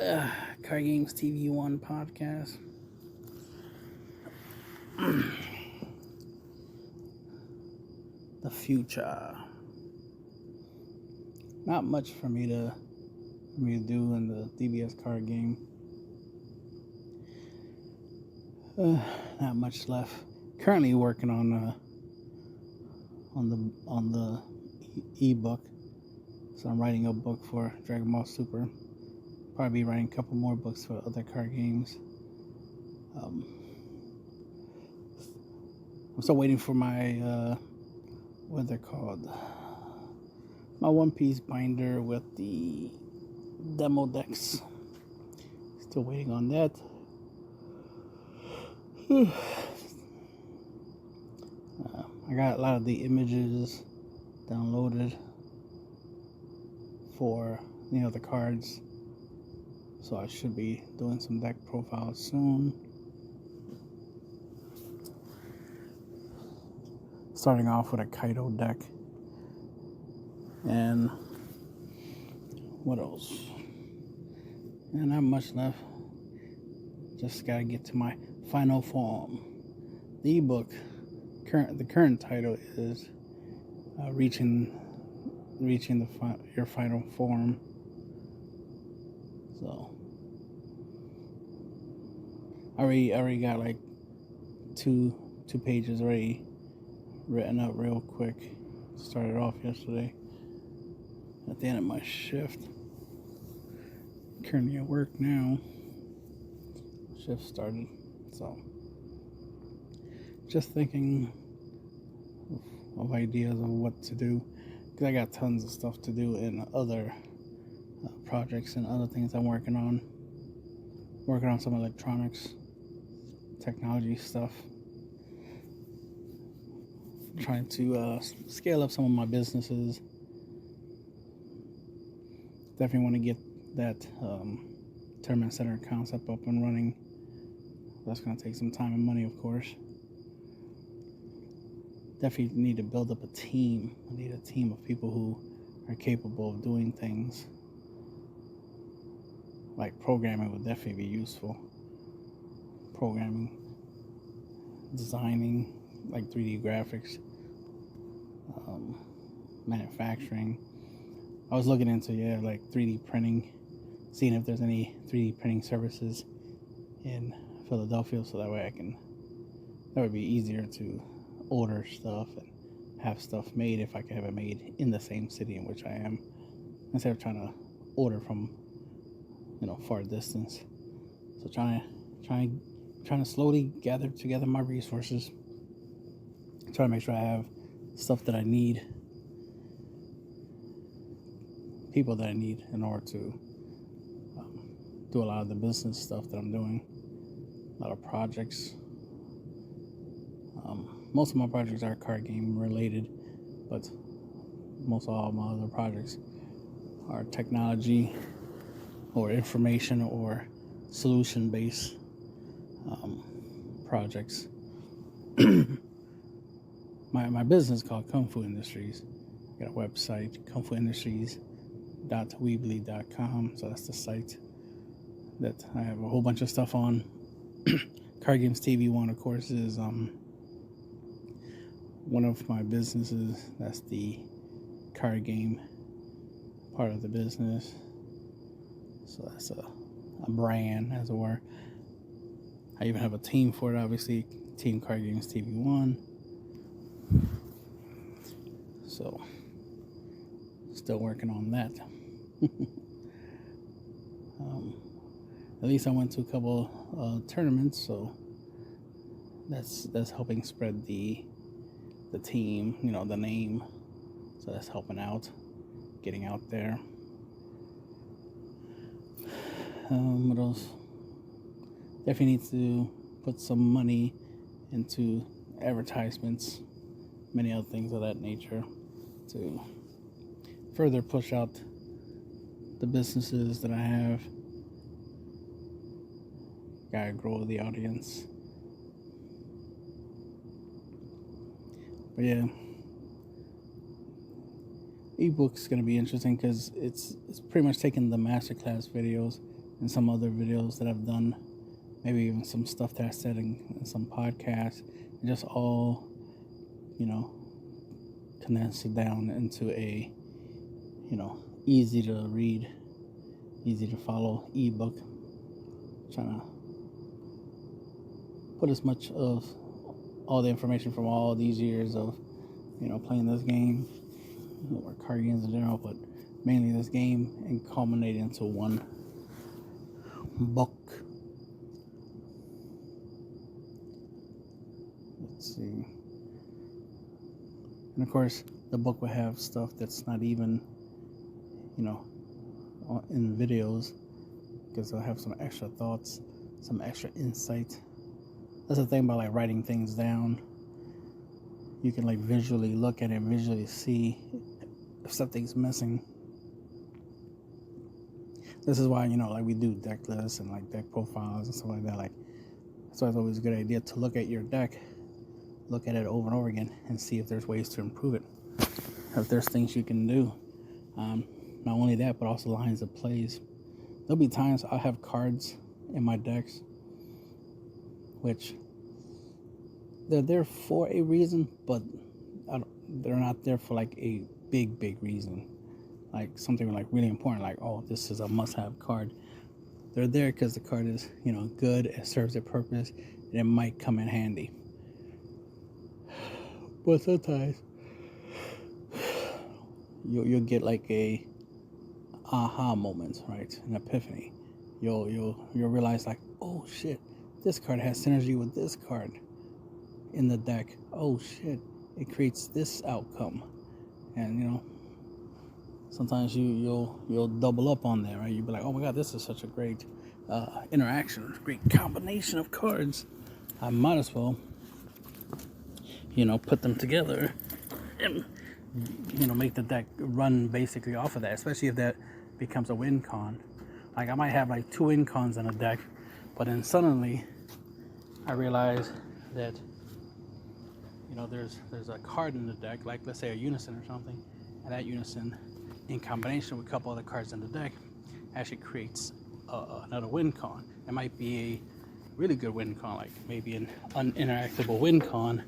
CardGamesTV1 Podcast. The future. Not much for me to do in the DBS card game. Not much left. Currently working on the ebook. So I'm writing a book for Dragon Ball Super. Probably be writing a couple more books for other card games. I'm still waiting for my what they're called, my one-piece binder with the demo decks. Still waiting on that. I got a lot of the images downloaded for the cards, so I should be doing some deck profiles soon. Starting off with a Kaido deck. And what else? And not much left. Just gotta get to my final form. The ebook, the current title is reaching your final form. So I already got like two pages already written up real quick. Started off yesterday at the end of my shift. Currently at work now. Shift started, so just thinking of ideas of what to do, because I got tons of stuff to do in other projects and other things I'm working on some electronics technology stuff, trying to scale up some of my businesses. Definitely want to get that tournament center concept up and running. That's going to take some time and money, of course. Definitely need to build up a team. I need a team of people who are capable of doing things. Like programming would definitely be useful. Programming, designing, like 3D graphics, manufacturing. I was looking into like 3D printing, seeing if there's any 3D printing services in Philadelphia, so that way that would be easier to order stuff and have stuff made if I could have it made in the same city in which I am, instead of trying to order from far distance. So trying to slowly gather together my resources, try to make sure I have stuff that I need, people that I need in order to do a lot of the business stuff that I'm doing. A lot of projects. Most of my projects are card game related, but most all of my other projects are technology or information or solution based projects. My business is called Kung Fu Industries. I got a website, kungfuindustries.weebly.com. So that's the site that I have a whole bunch of stuff on. CardGamesTV1, of course, is one of my businesses. That's the card game part of the business. So that's a brand, as it were. I even have a team for it, obviously, Team CardGamesTV1. So, still working on that. At least I went to a couple tournaments, so that's helping spread the team, the name. So that's helping out, getting out there. What else? Definitely need to put some money into advertisements, many other things of that nature, to further push out the businesses that I have. Gotta grow the audience. But yeah, ebook's gonna be interesting because it's pretty much taking the masterclass videos in some other videos that I've done, maybe even some stuff that I said in some podcasts, and just all, condense it down into a, easy to read, easy to follow ebook. Trying to put as much of all the information from all these years of, playing this game, or card games in general, but mainly this game, and culminate into one book. Let's see. And of course, the book will have stuff that's not even, in videos, because they'll have some extra thoughts, some extra insight. That's the thing about like writing things down. You can like visually look at it, visually see if something's missing. This is why, like we do deck lists and like deck profiles and stuff like that. Like, that's why it's always a good idea to look at your deck, look at it over and over again, and see if there's ways to improve it. If there's things you can do. Not only that, but also lines of plays. There'll be times I'll have cards in my decks, which they're there for a reason, but they're not there for like a big reason. Like something like really important, like, oh, this is a must-have card. They're there because the card is, good, it serves a purpose, and it might come in handy. But sometimes you'll get like a aha moment, right? An epiphany. You'll realize like, oh shit, this card has synergy with this card in the deck. Oh shit, it creates this outcome. And sometimes you'll double up on that, right? You'll be like, oh my god, this is such a great interaction, great combination of cards. I might as well put them together and make the deck run basically off of that, especially if that becomes a win con. Like I might have like 2 win cons in a deck, but then suddenly I realize that there's a card in the deck, like let's say a unison or something, and that unison in combination with a couple other cards in the deck actually creates another win con. It might be a really good win con, like maybe an uninteractable win con,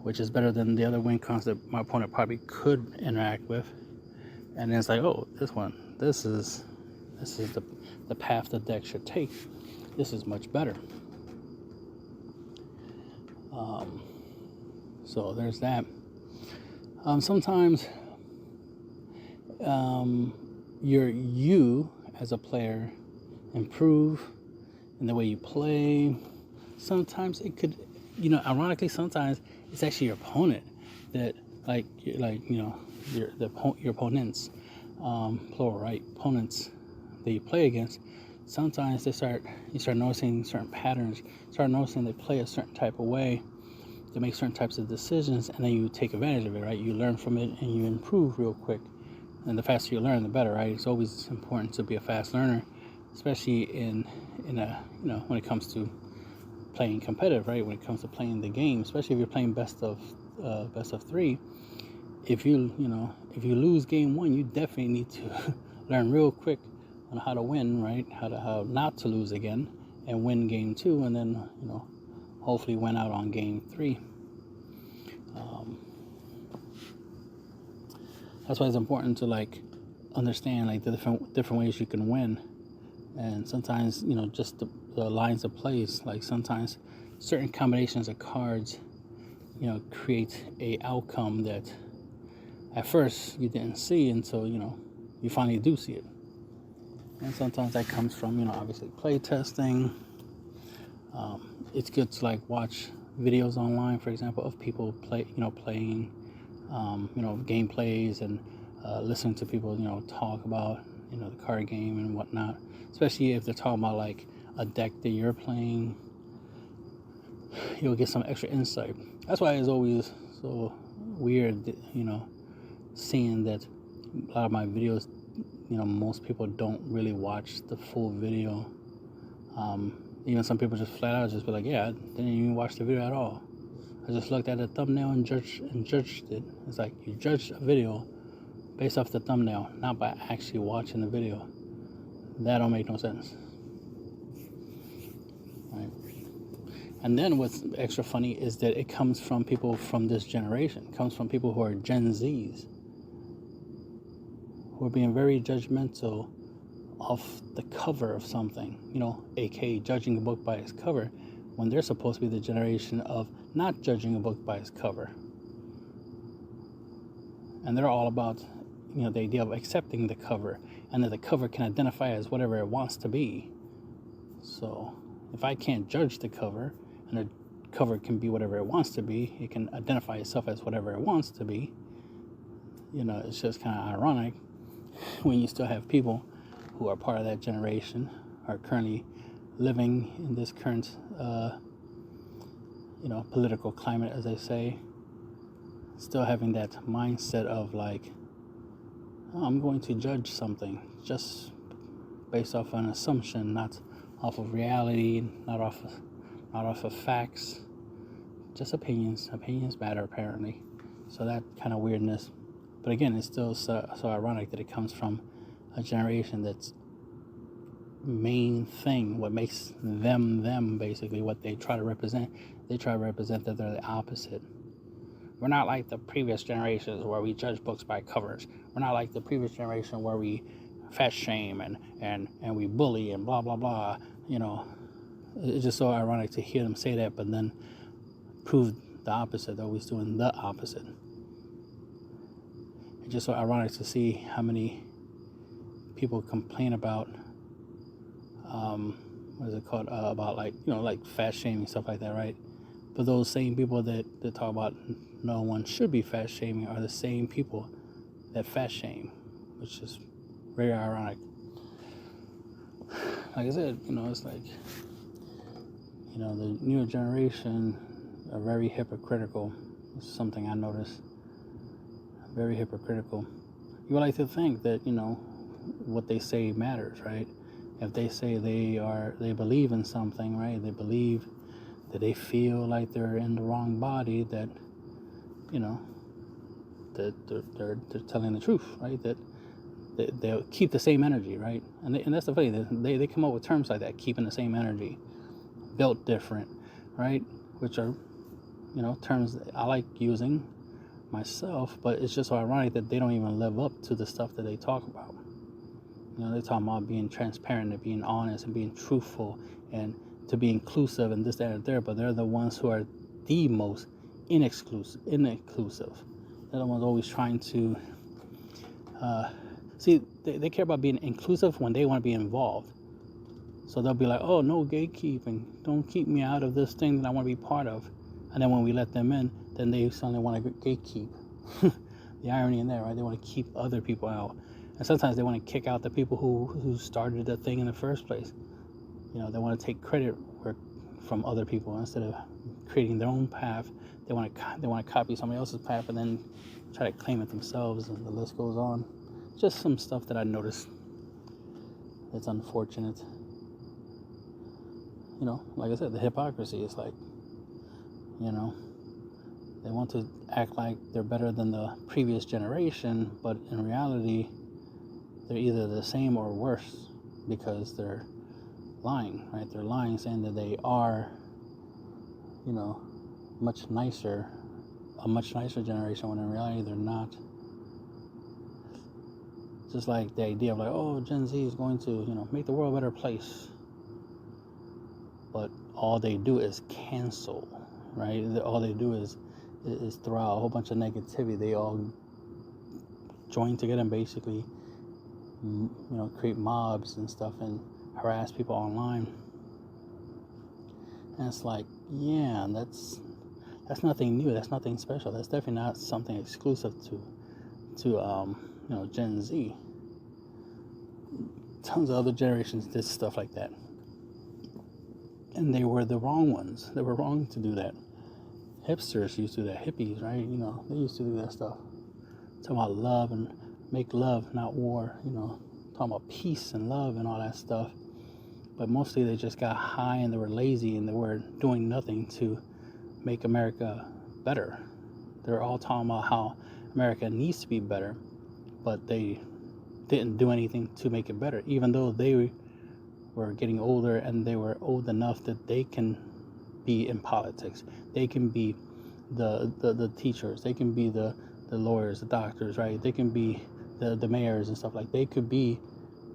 which is better than the other win cons that my opponent probably could interact with. And then it's like, oh, this is the path the deck should take. This is much better. So there's that. Sometimes you as a player improve in the way you play. Sometimes it could, ironically, sometimes it's actually your opponent that, your opponents, plural, right? Opponents that you play against. Sometimes you start noticing certain patterns. Start noticing they play a certain type of way. They make certain types of decisions, and then you take advantage of it, right? You learn from it and you improve real quick. And the faster you learn, the better, right? It's always important to be a fast learner, especially in when it comes to playing competitive, right? When it comes to playing the game, especially if you're playing best of 3. If you lose game 1, you definitely need to learn real quick on how to win, right? How not to lose again and win game 2, and then hopefully win out on game 3. That's why it's important to understand the different ways you can win. And sometimes just the lines of plays, like sometimes certain combinations of cards create a outcome that at first you didn't see until you finally do see it. And sometimes that comes from obviously play testing. It's good to watch videos online, for example, of people playing gameplays, and listening to people talk about the card game and whatnot, especially if they're talking about a deck that you're playing. You'll get some extra insight. That's why it's always so weird seeing that a lot of my videos, most people don't really watch the full video. Even some people just flat out just be like, yeah, I didn't even watch the video at all. I just looked at the thumbnail and judged it. It's like you judge a video based off the thumbnail, not by actually watching the video. That don't make no sense. right? And then what's extra funny is that it comes from people from this generation. It comes from people who are Gen Zs, who are being very judgmental of the cover of something, aka judging a book by its cover, when they're supposed to be the generation of not judging a book by its cover. And they're all about, the idea of accepting the cover, and that the cover can identify as whatever it wants to be. So if I can't judge the cover, and the cover can be whatever it wants to be, it can identify itself as whatever it wants to be, it's just kind of ironic when you still have people who are part of that generation, are currently living in this current, political climate, as they say, still having that mindset of like, I'm going to judge something just based off an assumption, not off of reality, not off of facts, just opinions. Opinions matter, apparently. So that kind of weirdness. But again, it's still so ironic that it comes from a generation that's main thing, what makes them basically, what they try to represent. They try to represent that they're the opposite. We're not like the previous generations where we judge books by covers. We're not like the previous generation where we fat shame and we bully and blah, blah, blah. It's just so ironic to hear them say that, but then prove the opposite. They're always doing the opposite. It's just so ironic to see how many people complain about, what is it called? About like fat shaming, stuff like that, right? But those same people that talk about no one should be fat shaming are the same people that fat shame, which is very ironic. Like I said, it's like, the newer generation are very hypocritical. It's something I noticed. Very hypocritical. You would like to think that, what they say matters, right? If they say they believe in something, right? They believe that they feel like they're in the wrong body, that, that they're telling the truth, right? That they'll keep the same energy, right? And that's the funny, they come up with terms like that, keeping the same energy, built different, right? Which are, terms that I like using myself, but it's just so ironic that they don't even live up to the stuff that they talk about. They talk about being transparent and being honest and being truthful and to be inclusive and this, that, and there, but they're the ones who are the most inclusive. They're the ones always trying to see, they care about being inclusive when they want to be involved. So they'll be like, oh, no gatekeeping, don't keep me out of this thing that I want to be part of. And then when we let them in, then they suddenly want to gatekeep. The irony in there, right? They want to keep other people out. And sometimes they want to kick out the people who started the thing in the first place. They want to take credit from other people instead of creating their own path. They want to copy somebody else's path and then try to claim it themselves, and the list goes on. Just some stuff that I noticed that's unfortunate. Like I said, the hypocrisy is like, they want to act like they're better than the previous generation, but in reality, they're either the same or worse because they're lying, right? They're lying, saying that they are, a much nicer generation, when in reality they're not. Just like the idea of like, oh, Gen Z is going to, make the world a better place. But all they do is cancel, right? All they do is throw out a whole bunch of negativity. They all join together and basically, create mobs and stuff and harass people online. And it's like, yeah, that's nothing new. That's nothing special. That's definitely not something exclusive to Gen Z. Tons of other generations did stuff like that. And they were the wrong ones. They were wrong to do that. Hipsters used to do that. Hippies, right? They used to do that stuff. Talking about love and make love, not war. Talking about peace and love and all that stuff. But mostly they just got high and they were lazy and they were doing nothing to make America better. They're all talking about how America needs to be better, but they didn't do anything to make it better, even though they were getting older, and they were old enough that they can be in politics. They can be the teachers. They can be the lawyers, the doctors, right? They can be the mayors and stuff. Like, they could be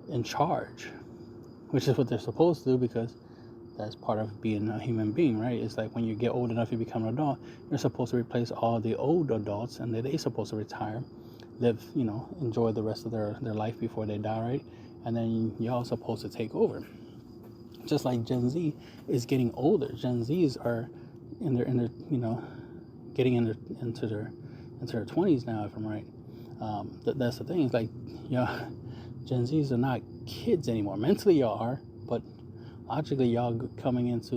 in charge, which is what they're supposed to do, because that's part of being a human being, right? It's like when you get old enough, you become an adult, you're supposed to replace all the old adults, and they're supposed to retire, live, enjoy the rest of their life before they die, right? And then y'all supposed to take over. Just like Gen Z is getting older. Gen Zs are in their getting into their 20s now, if I'm right. That's the thing. It's like, Gen Zs are not kids anymore. Mentally y'all are, but logically y'all coming into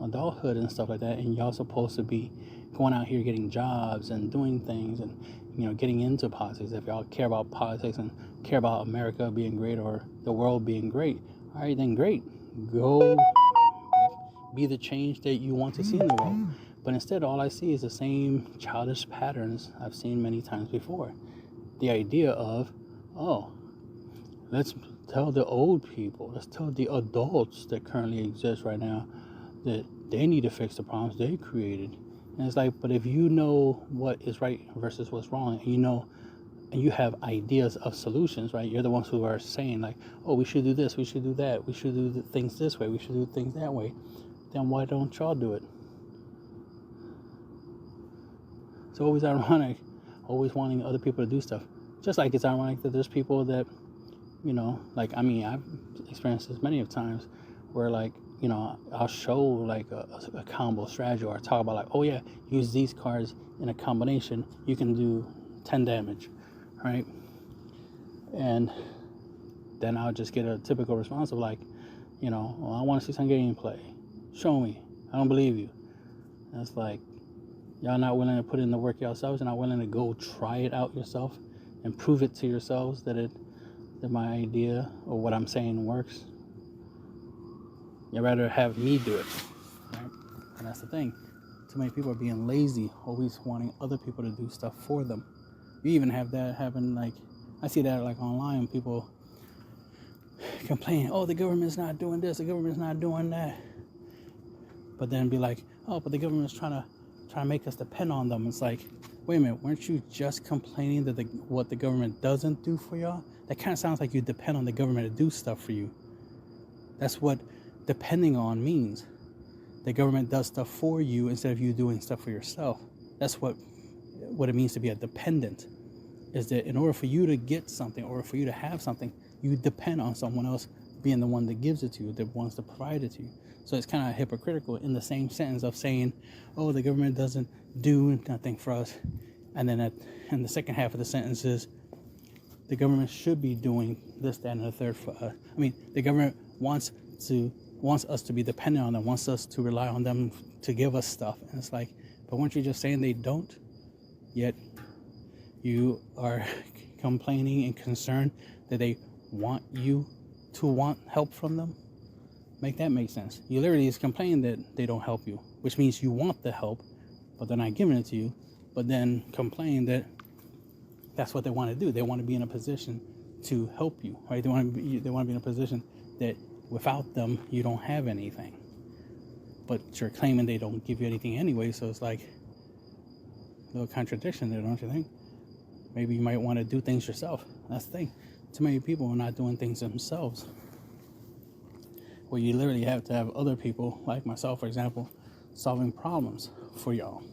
adulthood and stuff like that, and y'all supposed to be going out here getting jobs and doing things, and getting into politics. If y'all care about politics and care about America being great or the world being great, all right, then great. Go be the change that you want to see in the world. But instead, all I see is the same childish patterns I've seen many times before. The idea of, let's tell the old people, let's tell the adults that currently exist right now that they need to fix the problems they created. And it's like, but if you know what is right versus what's wrong, and you have ideas of solutions, right? You're the ones who are saying, like, oh, we should do this, we should do that, we should do things this way, we should do things that way. Then why don't y'all do it? It's always ironic, always wanting other people to do stuff. Just like it's ironic that there's people that, I've experienced this many of times where, like, I'll show like a combo strategy, or I talk about, like, oh yeah, use these cards in a combination, you can do 10 damage, right? And then I'll just get a typical response of, like, well, I want to see some gameplay. Show me. I don't believe you. And it's like, y'all not willing to put in the work yourselves. You're not willing to go try it out yourself and prove it to yourselves that my idea or what I'm saying works. You'd rather have me do it, right? And that's the thing. Too many people are being lazy, always wanting other people to do stuff for them. You even have that happen, like, I see that, like, online, people complain, oh, the government's not doing this, the government's not doing that. But then be like, oh, but the government's trying to make us depend on them. It's like, wait a minute, weren't you just complaining that what the government doesn't do for y'all? That kind of sounds like you depend on the government to do stuff for you. That's what depending on means. The government does stuff for you instead of you doing stuff for yourself. That's what it means to be a dependent, is that in order for you to get something, or for you to have something, you depend on someone else being the one that gives it to you, that wants to provide it to you. So it's kind of hypocritical in the same sentence of saying, oh, the government doesn't do nothing for us. And then in the second half of the sentence is, the government should be doing this, that, and the third for us. I mean, the government wants us to be dependent on them, wants us to rely on them to give us stuff. And it's like, but weren't you just saying they don't? Yet you are complaining and concerned that they want you to want help from them? Make that make sense. You literally is complaining that they don't help you, which means you want the help, but they're not giving it to you. But then complain that that's what they want to do. They want to be in a position to help you, right? They want to be in a position that without them, you don't have anything. But you're claiming they don't give you anything anyway, so it's like a little contradiction there, don't you think? Maybe you might want to do things yourself. That's the thing. Too many people are not doing things themselves. Well, you literally have to have other people, like myself, for example, solving problems for y'all.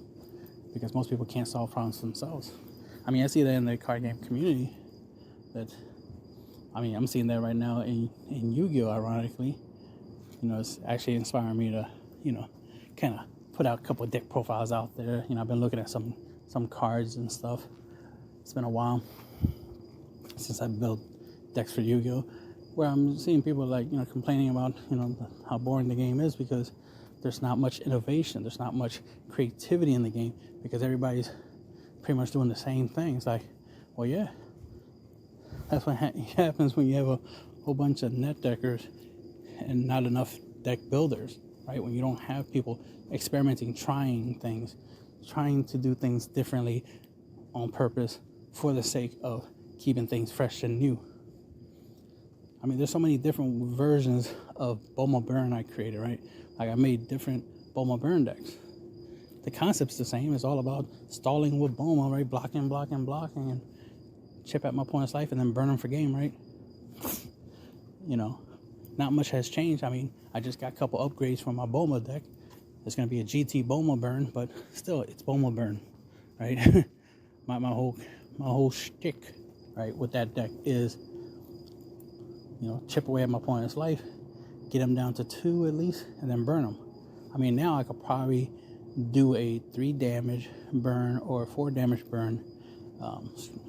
Because most people can't solve problems themselves. I mean, I see that in the card game community. I'm seeing that right now in Yu-Gi-Oh! Ironically. It's actually inspiring me to, kind of put out a couple of deck profiles out there. I've been looking at some cards and stuff. It's been a while since I built decks for Yu-Gi-Oh! Where I'm seeing people like, complaining about, how boring the game is because there's not much innovation. There's not much creativity in the game because everybody's pretty much doing the same thing. It's like, well, yeah, that's what happens when you have a whole bunch of net deckers and not enough deck builders, right? When you don't have people experimenting, trying things, trying to do things differently on purpose for the sake of keeping things fresh and new. I mean, there's so many different versions of Boma Burn I created, right? Like I made different Boma Burn decks. The concept's the same. It's all about stalling with Boma, right? Blocking, and chip at my opponent's life and then burn them for game, right? Not much has changed. I mean, I just got a couple upgrades from my Boma deck. It's going to be a GT Boma Burn, but still, it's Boma Burn, right? my whole shtick, right, with that deck is, chip away at my opponent's life, get them down to 2 at least, and then burn them. I mean, now I could probably do a 3 damage burn or a 4 damage burn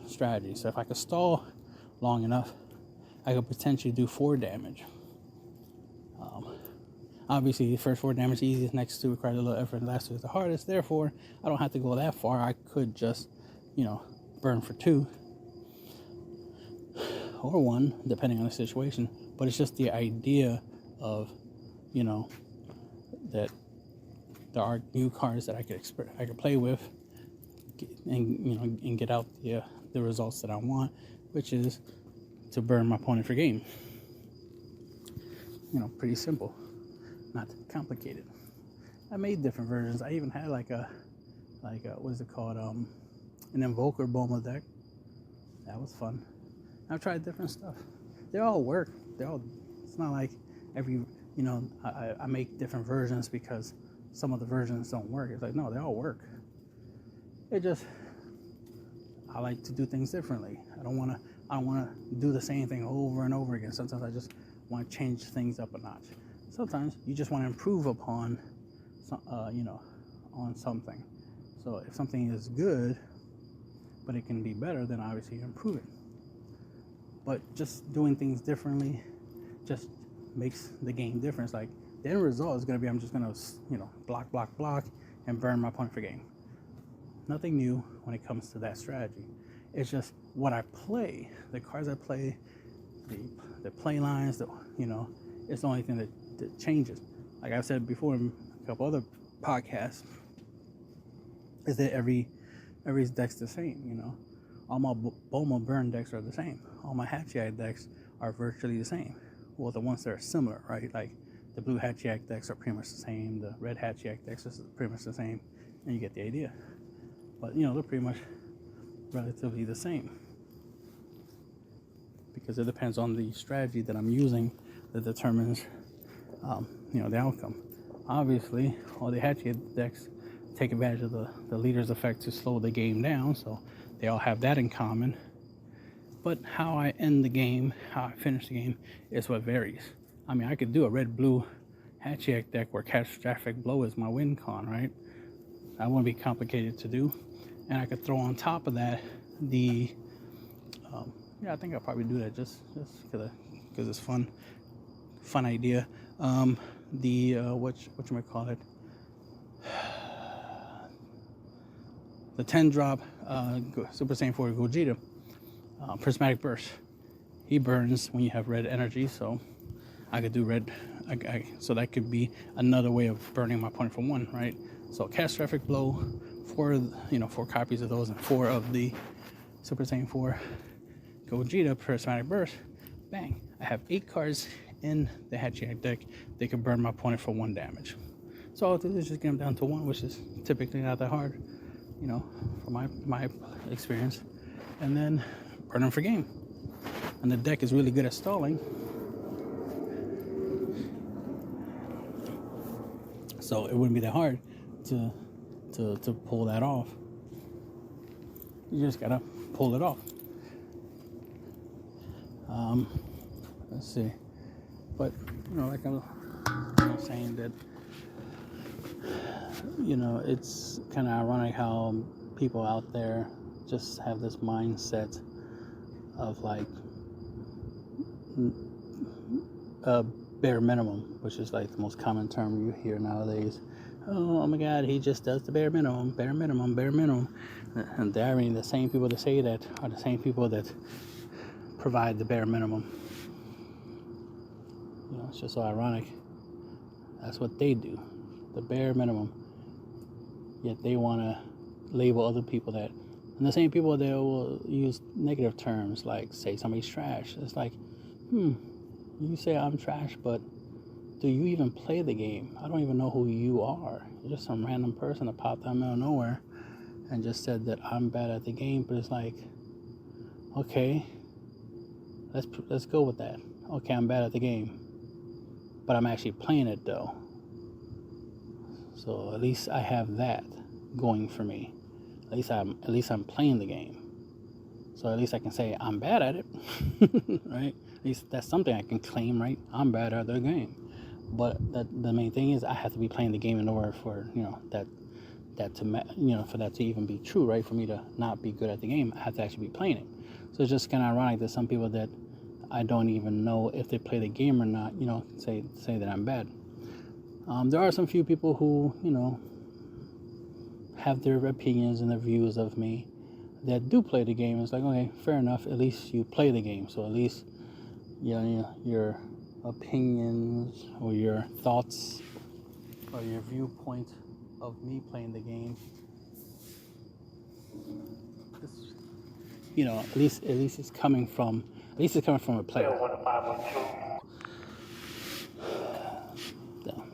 strategy. So if I could stall long enough, I could potentially do 4 damage. Obviously, the first 4 damage is easiest, next 2 requires a little effort, and the last 2 is the hardest. Therefore, I don't have to go that far. I could just, burn for 2 or 1, depending on the situation. But it's just the idea of, that there are new cards that I could play with, and get out the results that I want, which is to burn my opponent for game. Pretty simple, not complicated. I made different versions. I even had like a what is it called? An Invoker Boma deck. That was fun. I've tried different stuff. They all work. It's not like I make different versions because some of the versions don't work. It's like, no, they all work. I like to do things differently. I don't want to do the same thing over and over again. Sometimes I just want to change things up a notch. Sometimes you just want to improve upon, on something. So if something is good, but it can be better, then obviously you improve it. But just doing things differently just makes the game different. It's like the end result is going to be I'm just going to, block, and burn my opponent for game. Nothing new when it comes to that strategy. It's just what I play, the cards I play, the play lines, it's the only thing that changes. Like I've said before in a couple other podcasts, is that every deck's the same, All my Boma Burn decks are the same. All my Hatchiak decks are virtually the same. Well, the ones that are similar, right? Like the blue Hatchiak decks are pretty much the same. The red Hatchiak decks are pretty much the same. And you get the idea. But, they're pretty much relatively the same. Because it depends on the strategy that I'm using that determines, the outcome. Obviously, all the Hatchiak decks take advantage of the leader's effect to slow the game down, so they all have that in common. But how I end the game, how I finish the game, is what varies. I mean, I could do a red-blue Hatchiak deck where Catastrophic Blow is my win con, right? That wouldn't be complicated to do. And I could throw on top of that the, I think I'll probably do that just because it's fun idea. Whatchamacallit? The 10-drop Super Saiyan 4 Gogeta, Prismatic Burst. He burns when you have red energy, so I could do red. So that could be another way of burning my opponent for 1, right? So Catastrophic Blow, 4 copies of those, and 4 of the Super Saiyan 4 Gogeta Prismatic Burst. Bang! I have 8 cards in the Hatchiak deck. They can burn my opponent for 1 damage. So all I do is just get them down to 1, which is typically not that hard, from my experience, and then burn them for game. And the deck is really good at stalling, so it wouldn't be that hard to pull that off. You just gotta pull it off. Let's see, but like I'm saying that. It's kind of ironic how people out there just have this mindset of like a bare minimum, which is like the most common term you hear nowadays. Oh my God, he just does the bare minimum. And the irony, the same people that say that are the same people that provide the bare minimum. It's just so ironic. That's what they do, the bare minimum. Yet they want to label other people that, and the same people that will use negative terms like say somebody's trash. It's like, you say I'm trash, but do you even play the game? I don't even know who you are. You're just some random person that popped out of nowhere and just said that I'm bad at the game. But it's like, okay, let's go with that. Okay, I'm bad at the game, but I'm actually playing it though. So at least I have that going for me. At least I'm playing the game. So at least I can say I'm bad at it, right? At least that's something I can claim, right? I'm bad at the game. But the main thing is I have to be playing the game in order for for that to even be true, right? For me to not be good at the game, I have to actually be playing it. So it's just kind of ironic that some people that I don't even know if they play the game or not, say that I'm bad. There are some few people who have their opinions and their views of me that do play the game. It's like, okay, fair enough. At least you play the game, so at least your opinions or your thoughts or your viewpoint of me playing the game, at least it's coming from a player.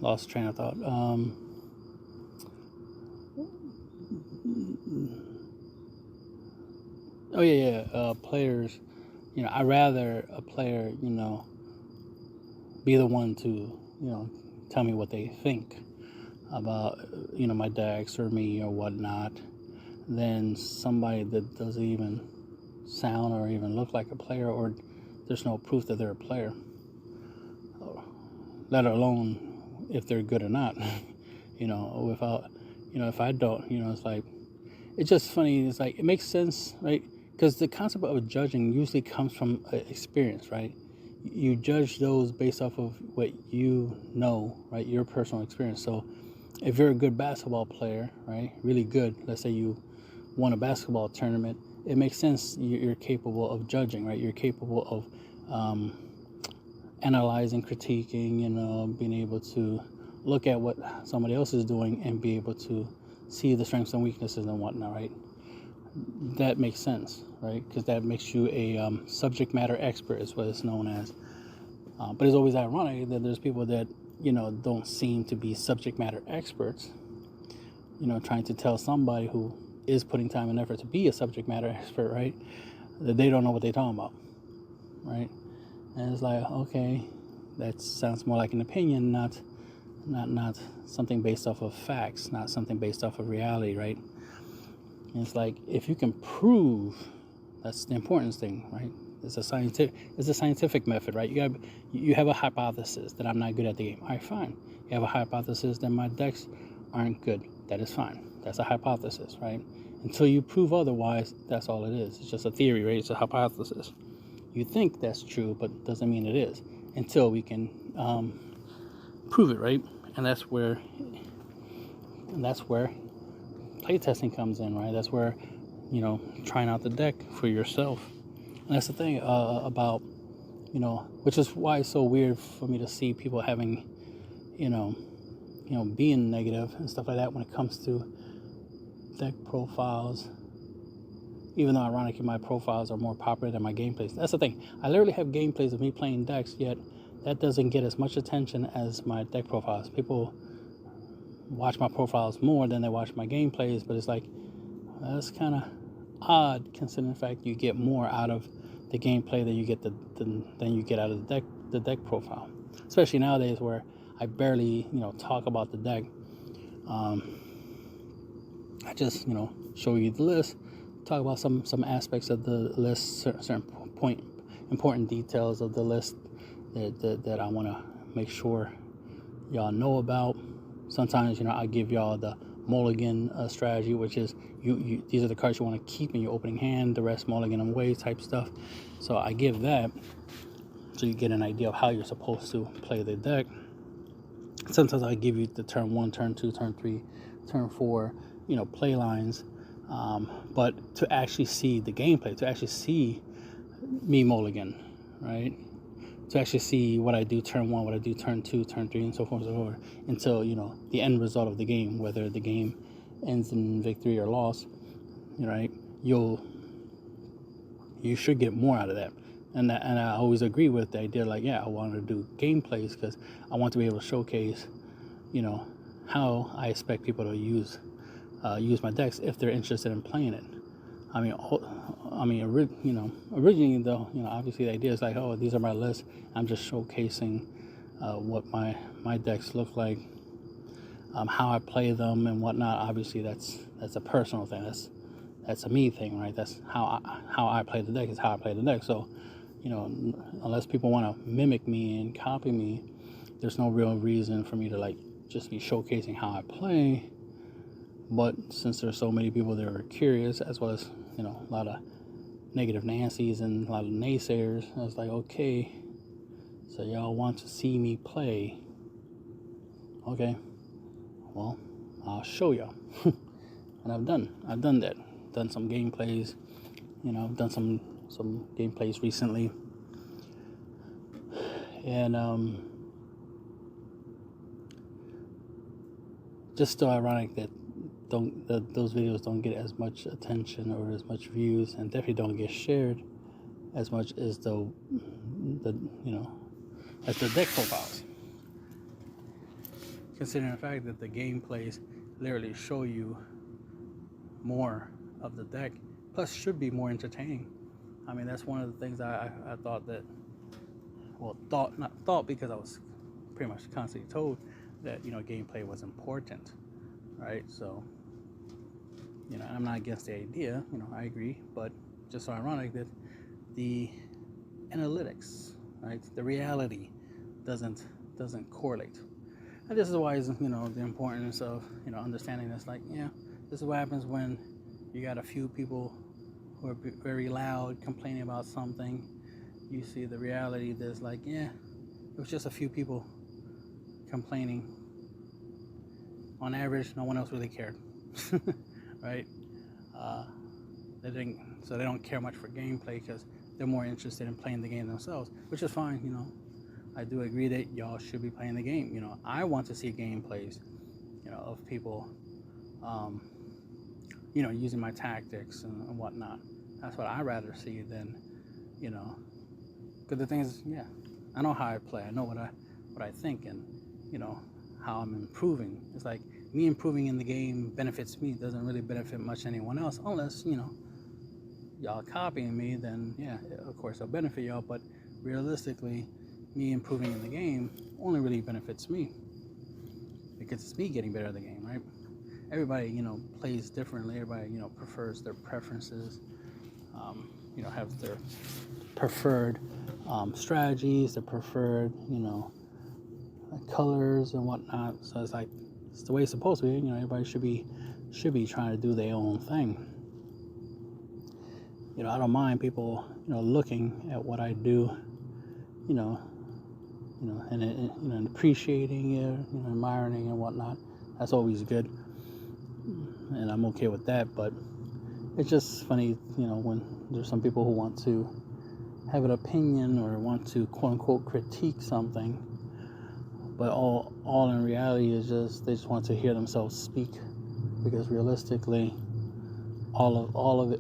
Lost train of thought. Players. I'd rather a player, be the one to, tell me what they think about, my decks or me or whatnot, than somebody that doesn't even sound or even look like a player, or there's no proof that they're a player, let alone if they're good or not. Without, if I don't, it's like, it's just funny. It's like, it makes sense, right? Because the concept of judging usually comes from experience, right? You judge those based off of what you know, right? Your personal experience. So if you're a good basketball player, right? Really good. Let's say you won a basketball tournament. It makes sense. You're capable of judging, right? You're capable of analyzing, critiquing, being able to look at what somebody else is doing and be able to see the strengths and weaknesses and whatnot, right? That makes sense, right? Because that makes you a subject matter expert, is what it's known as. But it's always ironic that there's people that, don't seem to be subject matter experts, trying to tell somebody who is putting time and effort to be a subject matter expert, right, that they don't know what they're talking about, right? And it's like, okay, that sounds more like an opinion, not something based off of facts, not something based off of reality, right? And it's like, if you can prove, that's the important thing, right? It's a scientific method, right? You have a hypothesis that I'm not good at the game. All right, fine. You have a hypothesis that my decks aren't good. That is fine. That's a hypothesis, right? Until you prove otherwise, that's all it is. It's just a theory, right? It's a hypothesis. You think that's true, but doesn't mean it is until we can prove it, right? And that's where playtesting comes in, right? That's where, trying out the deck for yourself. And that's the thing about, which is why it's so weird for me to see people having, being negative and stuff like that when it comes to deck profiles. Even though ironically my profiles are more popular than my gameplays. That's the thing. I literally have gameplays of me playing decks, yet that doesn't get as much attention as my deck profiles. People watch my profiles more than they watch my gameplays, but it's like, that's kind of odd considering the fact you get more out of the gameplay than you get than you get out of the deck profile. Especially nowadays where I barely talk about the deck. I just show you the list, talk about some aspects of the list, certain important details of the list that I want to make sure y'all know about. Sometimes I give y'all the mulligan strategy, which is you these are the cards you want to keep in your opening hand, the rest mulligan them away type stuff. So I give that so you get an idea of how you're supposed to play the deck. Sometimes I give you the turn 1, turn 2, turn 3, turn 4 play lines, but to actually see the gameplay, to actually see me mulligan, right, to actually see what I do turn 1, what I do turn 2, turn 3, and so forth and so forth, until the end result of the game, whether the game ends in victory or loss, right? You should get more out of that. and I always agree with the idea, like, yeah, I want to do gameplays because I want to be able to showcase, how I expect people to use my decks if they're interested in playing it. Originally though, obviously the idea is like, oh, these are my lists. I'm just showcasing what my decks look like, how I play them and whatnot. Obviously, that's a personal thing. That's a me thing, right? That's how I play the deck is how I play the deck. So, unless people want to mimic me and copy me, there's no real reason for me to like just be showcasing how I play. But since there's so many people that are curious, as well as a lot of negative Nancy's and a lot of naysayers, I was like, okay, so y'all want to see me play? Okay, well, I'll show y'all. And I've done that. Done some gameplays. I've done some gameplays recently, and just so ironic that those videos don't get as much attention or as much views, and definitely don't get shared as much as the deck profiles. Considering the fact that the gameplays literally show you more of the deck, plus should be more entertaining. I mean, that's one of the things I thought that, not thought because I was pretty much constantly told that gameplay was important, right? So I'm not against the idea, I agree, but just so ironic that the analytics, right, the reality doesn't correlate. And this is why the importance of understanding this. Like, this is what happens when you got a few people who are very loud complaining about something. You see the reality that's like, it was just a few people complaining. On average, no one else really cared. Right? They don't care much for gameplay because they're more interested in playing the game themselves, which is fine. I do agree that y'all should be playing the game. I want to see gameplays, of people, using my tactics and whatnot. That's what I'd rather see than, because the thing is, I know how I play. I know what I think, and how I'm improving. It's like me improving in the game benefits me. It doesn't really benefit much anyone else, unless y'all copying me. Then of course it'll benefit y'all. But realistically, me improving in the game only really benefits me, because it's me getting better at the game, right? Everybody plays differently. Everybody prefers their preferences, have their preferred strategies, their preferred colors and whatnot. So it's like, it's the way it's supposed to be. Everybody should be trying to do their own thing. I don't mind people looking at what I do, and appreciating it, admiring and whatnot. That's always good, and I'm okay with that. But it's just funny, when there's some people who want to have an opinion or want to quote unquote critique something, but all in reality is just they just want to hear themselves speak, because realistically, all of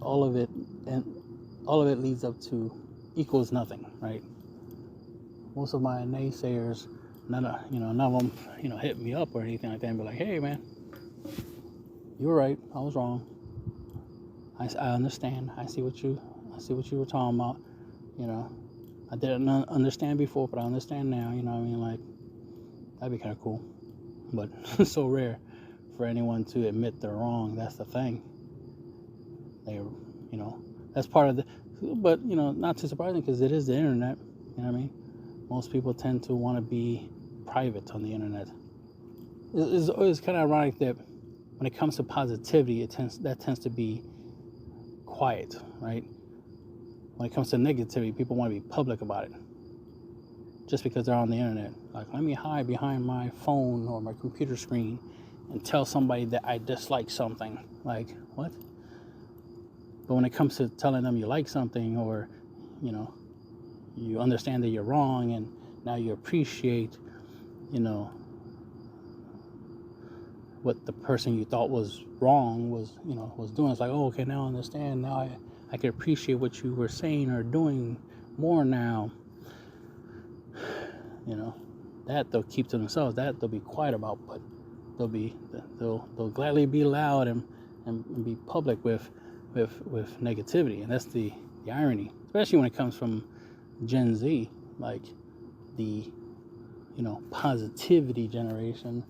it leads up to equals nothing, right? Most of my naysayers, none of them, hit me up or anything like that and be like, hey man, you were right, I was wrong. I understand. I see what you were talking about. I didn't understand before, but I understand now. Like, that'd be kind of cool. But it's so rare for anyone to admit they're wrong. That's the thing. That's part of the. But not too surprising, because it is the internet. You know what I mean? Most people tend to want to be private on the internet. It's kind of ironic that when it comes to positivity, that tends to be quiet, right? When it comes to negativity, people want to be public about it, just because they're on the internet. Like, let me hide behind my phone or my computer screen and tell somebody that I dislike something. Like, what? But when it comes to telling them you like something, or you understand that you're wrong, and now you appreciate what the person you thought was wrong was doing. It's like, oh, okay, now I understand. Now I can appreciate what you were saying or doing more now, that they'll keep to themselves, that they'll be quiet about, but they'll gladly be loud and be public with negativity. And that's the irony, especially when it comes from Gen Z, like the positivity generation,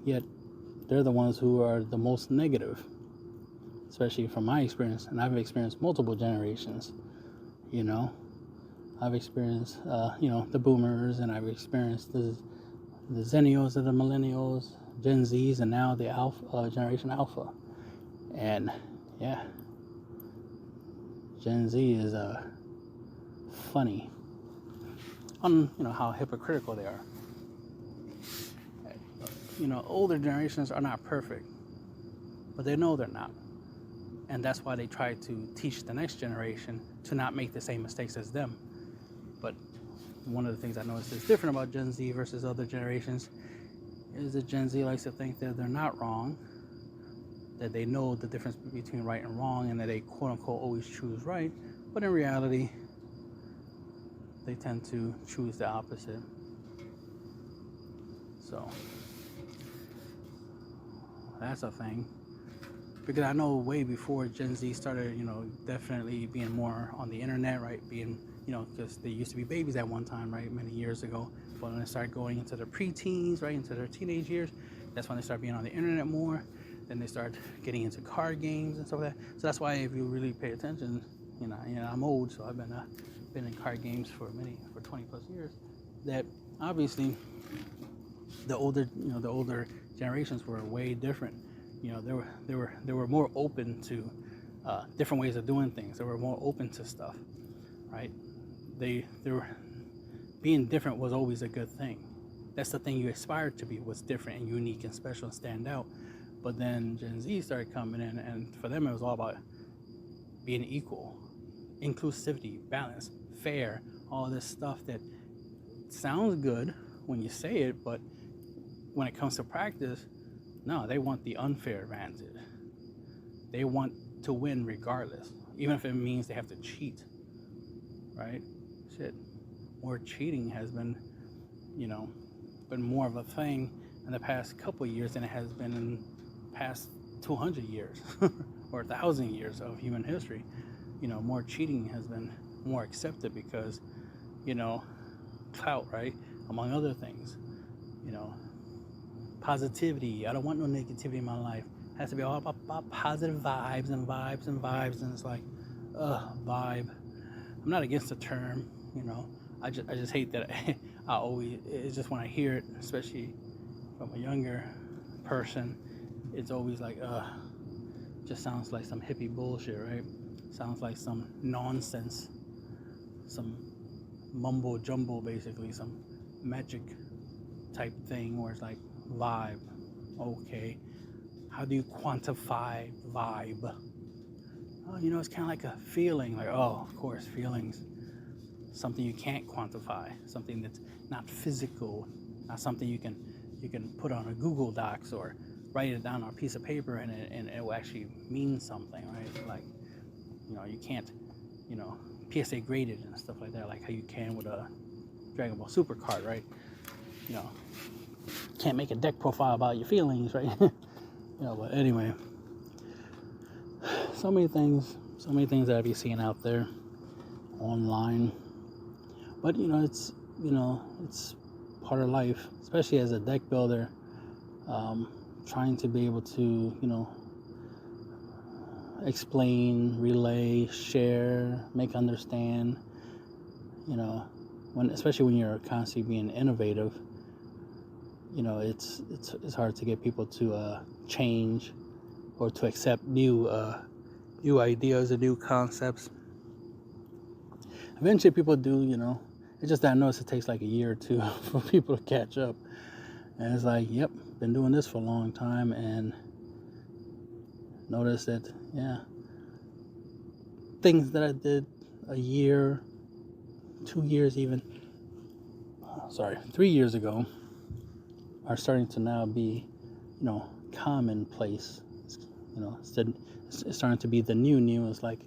yet they're the ones who are the most negative, especially from my experience. And I've experienced multiple generations. I've experienced the boomers, and I've experienced the Zennials and the millennials, Gen Zs, and now the Alpha generation Alpha. And yeah, Gen Z is funny on how hypocritical they are. Older generations are not perfect, but they know they're not, and that's why they try to teach the next generation to not make the same mistakes as them. But one of the things I noticed is different about Gen Z versus other generations is that Gen Z likes to think that they're not wrong, that they know the difference between right and wrong, and that they quote-unquote always choose right, but in reality they tend to choose the opposite. So that's a thing, because I know way before Gen Z started, definitely being more on the internet, right? Being, because they used to be babies at one time, right? Many years ago. But when they start going into their preteens, right, into their teenage years, that's when they start being on the internet more. Then they start getting into card games and stuff like that. So that's why, if you really pay attention, I'm old, so I've been in card games for 20 plus years. That obviously the older generations were way different. They were more open to different ways of doing things. They were more open to stuff, right? They were being different was always a good thing. That's the thing you aspired to be, was different and unique and special and stand out. But then Gen Z started coming in, and for them it was all about being equal, inclusivity, balance, fair, all this stuff that sounds good when you say it, but when it comes to practice, no, they want the unfair advantage. They want to win regardless, even if it means they have to cheat, right? Shit, more cheating has been more of a thing in the past couple of years than it has been in the past 200 years or 1,000 years of human history. More cheating has been more accepted because, clout, right? Among other things, positivity. I don't want no negativity in my life. It has to be all about positive vibes and vibes and vibes. And it's like, vibe. I'm not against the term, I just hate that. It's just when I hear it, especially from a younger person, it's always like, just sounds like some hippie bullshit, right? Sounds like some nonsense, some mumbo jumbo, basically, some magic type thing where it's like, vibe. Okay, how do you quantify vibe? Oh, it's kind of like a feeling. Like, oh, of course, feelings. Something you can't quantify. Something that's not physical. Not something you can put on a Google Docs or write it down on a piece of paper and it will actually mean something, right? Like, you can't, PSA graded and stuff like that, like how you can with a Dragon Ball Super card, right? Can't make a deck profile about your feelings, right? But anyway, so many things that I be seeing out there online. But it's part of life, especially as a deck builder, trying to be able to explain, relay, share, make understand, especially when you're constantly being innovative. It's hard to get people to change or to accept new ideas and new concepts. Eventually people do, it's just that I notice it takes like a year or two for people to catch up. And it's like, yep, been doing this for a long time, and notice that, things that I did a year, 2 years even, 3 years ago are starting to now be, commonplace. It's starting to be the new. It's like,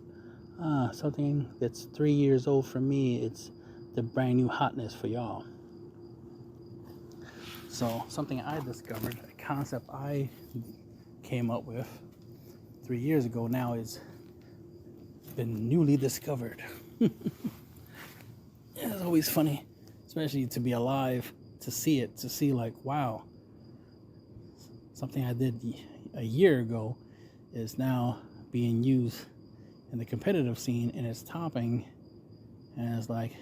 Something that's 3 years old for me, it's the brand new hotness for y'all. So something I discovered, a concept I came up with 3 years ago now is been newly discovered. It's always funny, especially to be alive, to see it, to see like, wow, something I did a year ago is now being used in the competitive scene, and it's topping, and it's like,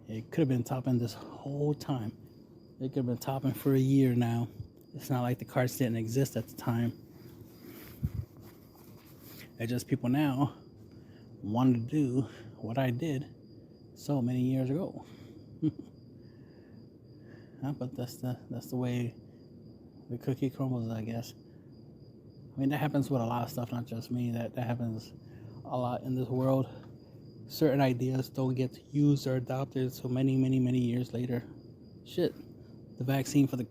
it could have been topping this whole time. It could have been topping for a year now. It's not like the cards didn't exist at the time. It's just people now wanted to do what I did so many years ago. But that's the way the cookie crumbles, I guess. I mean, that happens with a lot of stuff, not just me. That happens a lot in this world. Certain ideas don't get used or adopted so many years later. Shit, the vaccine for the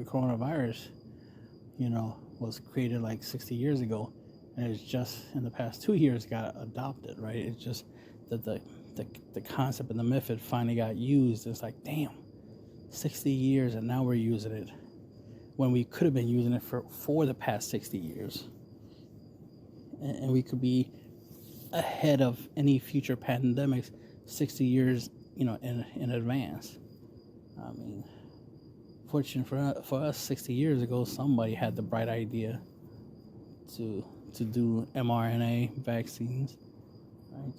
coronavirus, was created like 60 years ago, and it's just in the past 2 years got adopted, right? It's just that the concept and the method finally got used. It's like, damn, 60 years and now we're using it when we could have been using it for the past 60 years. And we could be ahead of any future pandemics 60 years, in advance. I mean, fortunate for us, 60 years ago, somebody had the bright idea to do mRNA vaccines, right?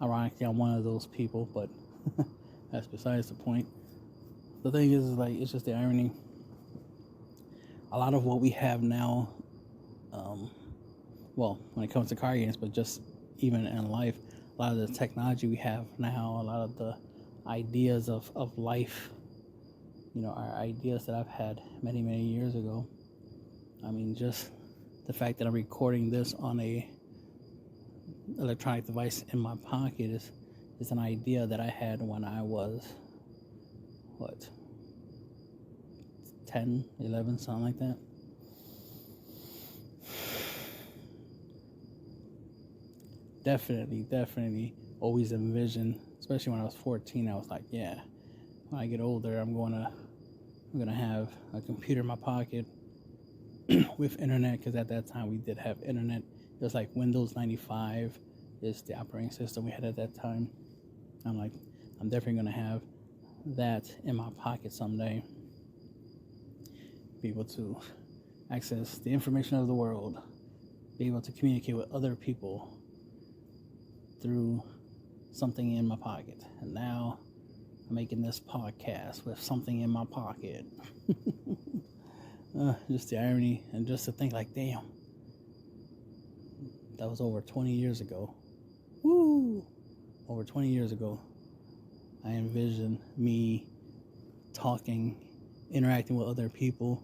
Ironically, I'm one of those people, but that's besides the point. The thing is like, it's just the irony. A lot of what we have now, when it comes to card games, but just even in life, a lot of the technology we have now, a lot of the ideas of life, are ideas that I've had many years ago. I mean, just the fact that I'm recording this on a electronic device in my pocket is an idea that I had when I was 10, 11, something like that. Definitely always envisioned, especially when I was 14, I was like, yeah, when I get older, I'm gonna have a computer in my pocket with internet, because at that time we did have internet. It was like Windows 95 is the operating system we had at that time. I'm like, I'm definitely gonna have that in my pocket someday. Be able to access the information of the world, be able to communicate with other people through something in my pocket. And now I'm making this podcast with something in my pocket. Just the irony, and just to think like, damn, that was over 20 years ago. Woo! Over 20 years ago, I envisioned me talking, interacting with other people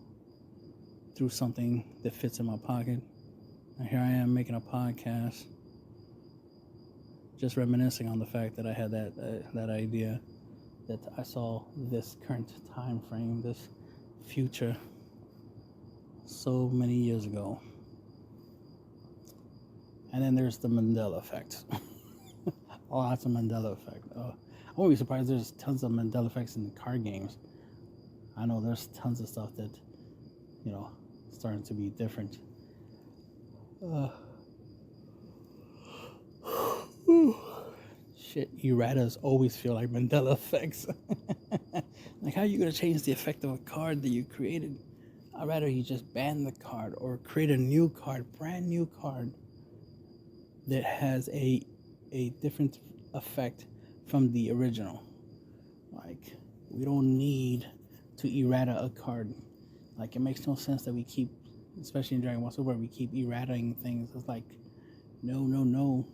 through something that fits in my pocket. And here I am making a podcast, just reminiscing on the fact that I had that idea, that I saw this current time frame, this future, so many years ago. And then there's the Mandela effect. Oh, that's a Mandela effect. I won't be surprised there's tons of Mandela effects in card games. I know there's tons of stuff that, starting to be different. Shit, erratas always feel like Mandela effects. Like, how are you going to change the effect of a card that you created? I'd rather you just ban the card or create a new card, brand new card, that has a different effect from the original. Like, we don't need to errata a card. Like, it makes no sense that we keep, especially in Dragon Ball Super, we keep errataing things. It's like, no.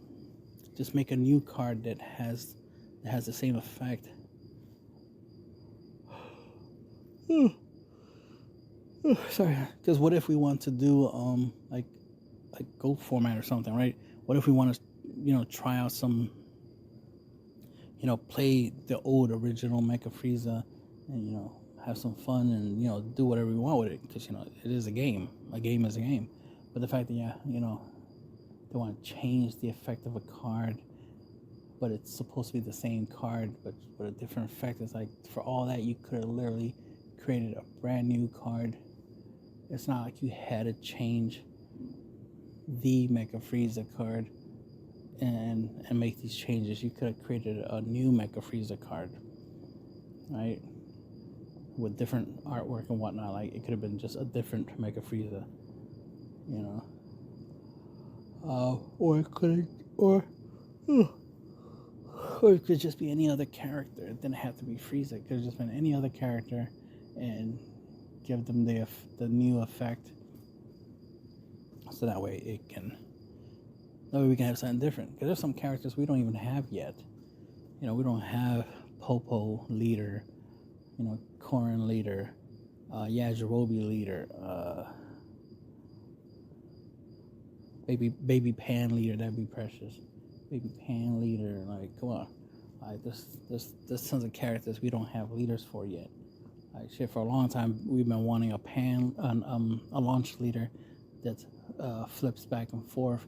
Just make a new card that has the same effect. Sorry, because what if we want to do like Go format or something, right? What if we want to try out some, play the old original Mecha Frieza and have some fun and, you know, do whatever we want with it, because, you know, it is a game. A game is a game. But the fact that, yeah, you know, they want to change the effect of a card, but it's supposed to be the same card, but with a different effect. It's like, for all that, you could have literally created a brand new card. It's not like you had to change the Mecha Frieza card and make these changes. You could have created a new Mecha Frieza card, right? With different artwork and whatnot. Like, it could have been just a different Mecha Frieza, you know. Or it could just be any other character. It didn't have to be Frieza. It could have just been any other character, and give them the new effect, so that way we can have something different. Because there's some characters we don't even have yet. You know, we don't have Popo leader, you know, Korin leader, Yajirobe leader, baby Pan leader. That'd be precious. Baby Pan leader, like, come on. Like, there's tons of characters we don't have leaders for yet. Like, shit, for a long time we've been wanting a launch leader that flips back and forth.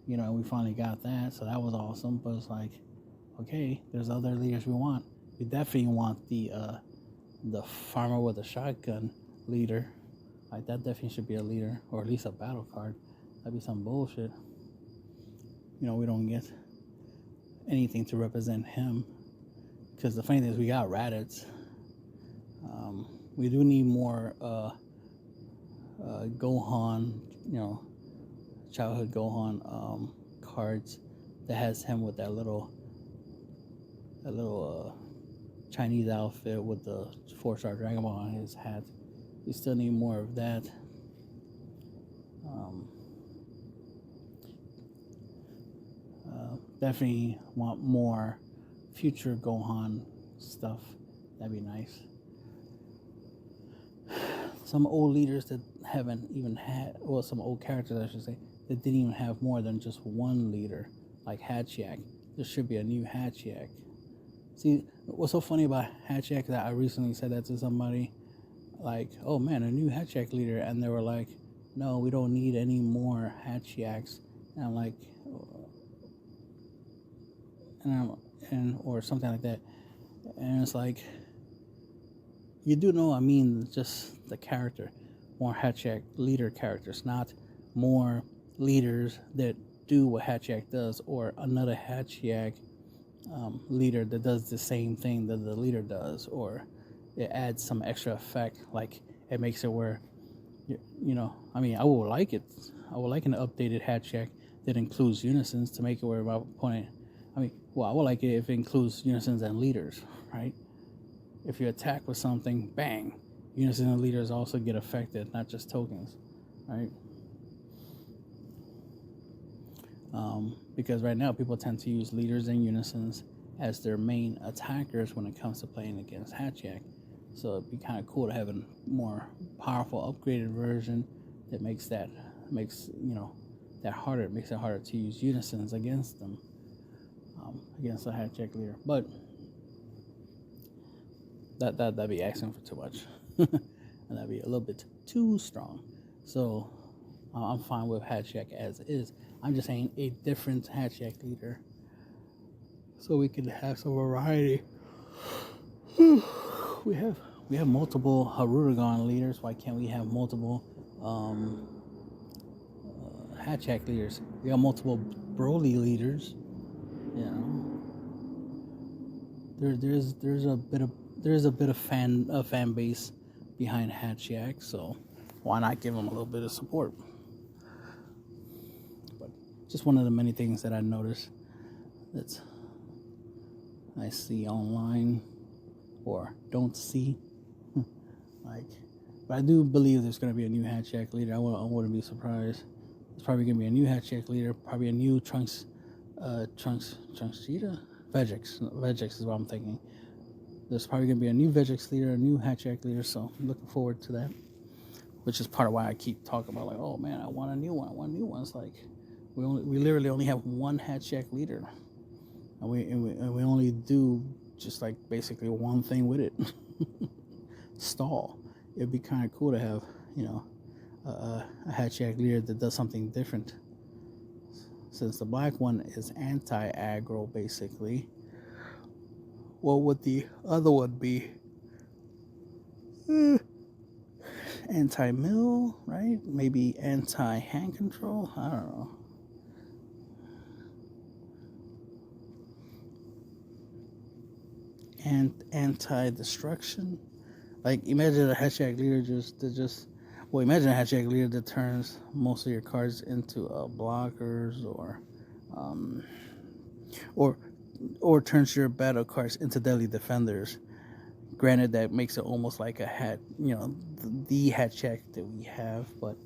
You know, we finally got that, so that was awesome. But it's like, okay, there's other leaders we want. We definitely want the farmer with a shotgun leader. Like, that definitely should be a leader, or at least a battle card. That'd be some bullshit. You know, we don't get anything to represent him. Because the funny thing is, we got Raditz. We do need more Gohan, you know, childhood Gohan cards that has him with that little Chinese outfit with the 4-star Dragon Ball on his hat. We still need more of that. Definitely want more future Gohan stuff. That'd be nice. Some old leaders that haven't even had, well, some old characters, I should say, that didn't even have more than just one leader, like Hatchiak. There should be a new Hatchiak. See, what's so funny about Hatchiak, that I recently said that to somebody, like, oh man, a new Hatchiak leader, and they were like, no, we don't need any more Hatchiaks. And I'm like, or something like that. And it's like, you do know I mean just the character, more Hatchiak leader characters, not more leaders that do what Hatchiak does, or another Hatchiak leader that does the same thing that the leader does, or it adds some extra effect, like it makes it where, you know, I mean, I would like an updated Hatchiak that includes unisons to make it where my opponent, I would like it if it includes unisons and leaders, right? If you attack with something, bang, unison and leaders also get affected, not just tokens, right? Because right now people tend to use leaders and unisons as their main attackers when it comes to playing against Hatchiak. So it'd be kind of cool to have a more powerful, upgraded version that makes it harder to use unisons against them, against a Hatchiak leader. But that'd be asking for too much, and that'd be a little bit too strong. So I'm fine with Hatchiak as is. I'm just saying a different Hatchiak leader, so we can have some variety. We have multiple Harurugan leaders. Why can't we have multiple Hatchiak leaders? We got multiple Broly leaders. You know, there's a bit of fan base behind Hatchiak, so why not give them a little bit of support? But just one of the many things that I noticed that I see online or don't see. But I do believe there's going to be a new Hatchiak leader. I wouldn't be surprised. There's probably going to be a new Hatchiak leader, probably a new Trunks Cheetah? Vegex is what I'm thinking. There's probably going to be a new Vegex leader, a new Hatchiak leader, so I'm looking forward to that. Which is part of why I keep talking about, like, oh man, I want a new one. It's like, we literally only have one Hatchiak leader. And we only do just like basically one thing with it. stall. It'd be kind of cool to have, a Hatchiyak leader that does something different. Since the black one is anti-aggro, basically, what would the other one be? Anti-mill, right? Maybe anti-hand control? I don't know. And anti-destruction? Like, imagine a Hatchiyak leader imagine a Hatchiyak leader that turns most of your cards into blockers, or turns your battle cards into deadly defenders. Granted, that makes it almost like a the Hatchiyak that we have, but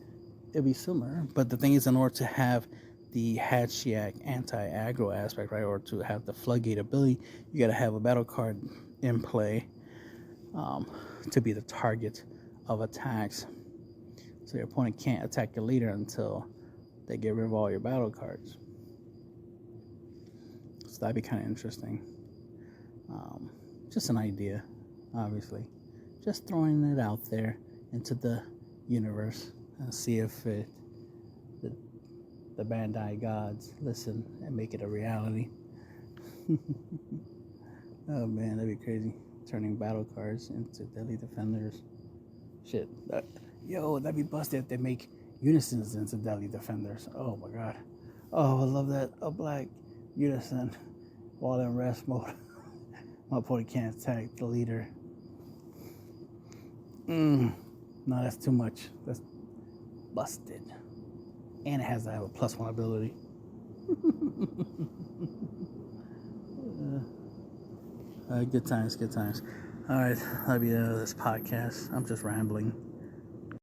it'd be similar. But the thing is, in order to have the Hatchiyak anti-aggro aspect, right, or to have the floodgate ability, you got to have a battle card in play to be the target of attacks. So your opponent can't attack your leader until they get rid of all your battle cards. So that'd be kind of interesting. Just an idea, obviously. Just throwing it out there into the universe and see if the Bandai gods listen and make it a reality. Oh man, that'd be crazy. Turning battle cards into deadly defenders. Shit. That'd be busted if they make unisons into deadly defenders. Oh my god. Oh, I love that. A black unison while in rest mode. My opponent can't attack the leader. No, that's too much. That's busted. And it has to have a +1 ability. Good times. All right, that'll be the end of this podcast. I'm just rambling.